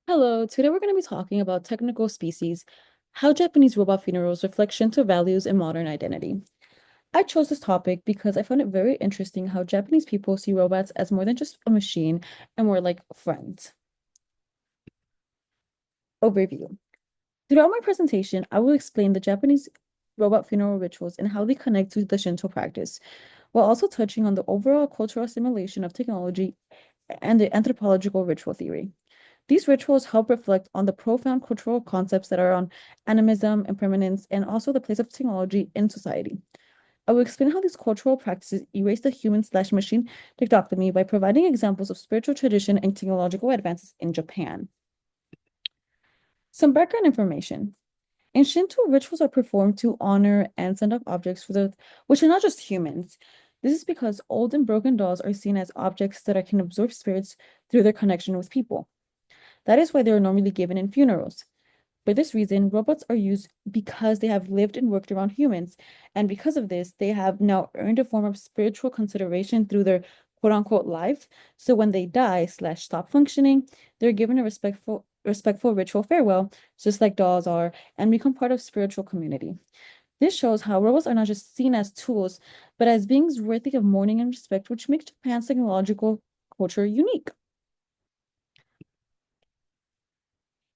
Hello, today we're going to be talking about technical species, how Japanese robot funerals reflect Shinto values and modern identity. I chose this topic because I found it very interesting how Japanese people see robots as more than just a machine and more like friends. Overview. Throughout my presentation, I will explain the Japanese robot funeral rituals and how they connect to the Shinto practice, while also touching on the overall cultural assimilation of technology and the anthropological ritual theory. These rituals help reflect on the profound cultural concepts that are on animism, impermanence, and also the place of technology in society. I will explain how these cultural practices erase the human/machine dichotomy by providing examples of spiritual tradition and technological advances in Japan. Some background information. In Shinto, rituals are performed to honor and send up objects which are not just humans. This is because old and broken dolls are seen as objects that can absorb spirits through their connection with people. That is why they are normally given in funerals. For this reason, robots are used because they have lived and worked around humans, and because of this, they have now earned a form of spiritual consideration through their quote unquote life. So when they die/ stop functioning, they're given a respectful ritual farewell, just like dolls are, and become part of spiritual community. This shows how robots are not just seen as tools, but as beings worthy of mourning and respect, which makes Japan's technological culture unique.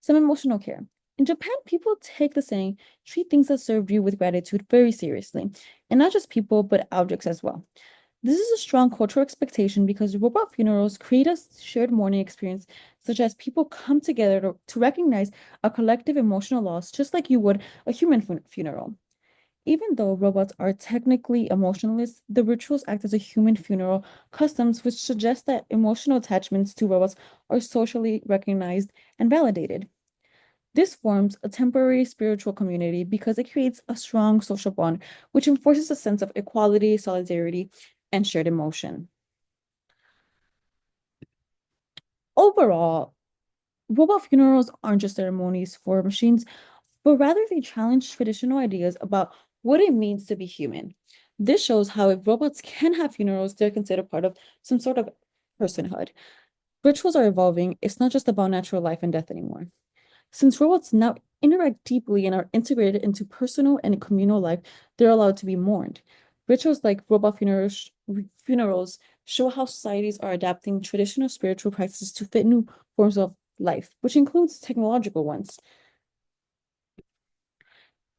Some emotional care. In Japan, people take the saying, treat things that serve you with gratitude very seriously, and not just people, but objects as well. This is a strong cultural expectation because robot funerals create a shared mourning experience, such as people come together to recognize a collective emotional loss, just like you would a human funeral. Even though robots are technically emotionless, the rituals act as a human funeral customs, which suggest that emotional attachments to robots are socially recognized and validated. This forms a temporary spiritual community because it creates a strong social bond, which enforces a sense of equality, solidarity, and shared emotion. Overall, robot funerals aren't just ceremonies for machines, but rather they challenge traditional ideas about what it means to be human. This shows how if robots can have funerals, they're considered part of some sort of personhood. Rituals are evolving. It's not just about natural life and death anymore. Since robots now interact deeply and are integrated into personal and communal life, they're allowed to be mourned. Rituals like funerals show how societies are adapting traditional spiritual practices to fit new forms of life, which includes technological ones.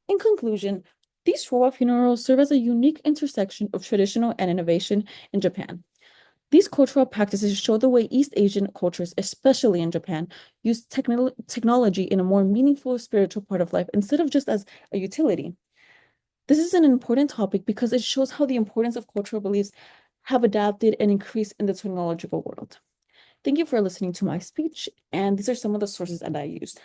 In conclusion, these robot funerals serve as a unique intersection of traditional and innovation in Japan. These cultural practices show the way East Asian cultures, especially in Japan, use technology in a more meaningful spiritual part of life instead of just as a utility. This is an important topic because it shows how the importance of cultural beliefs have adapted and increased in the technological world. Thank you for listening to my speech, and these are some of the sources that I used.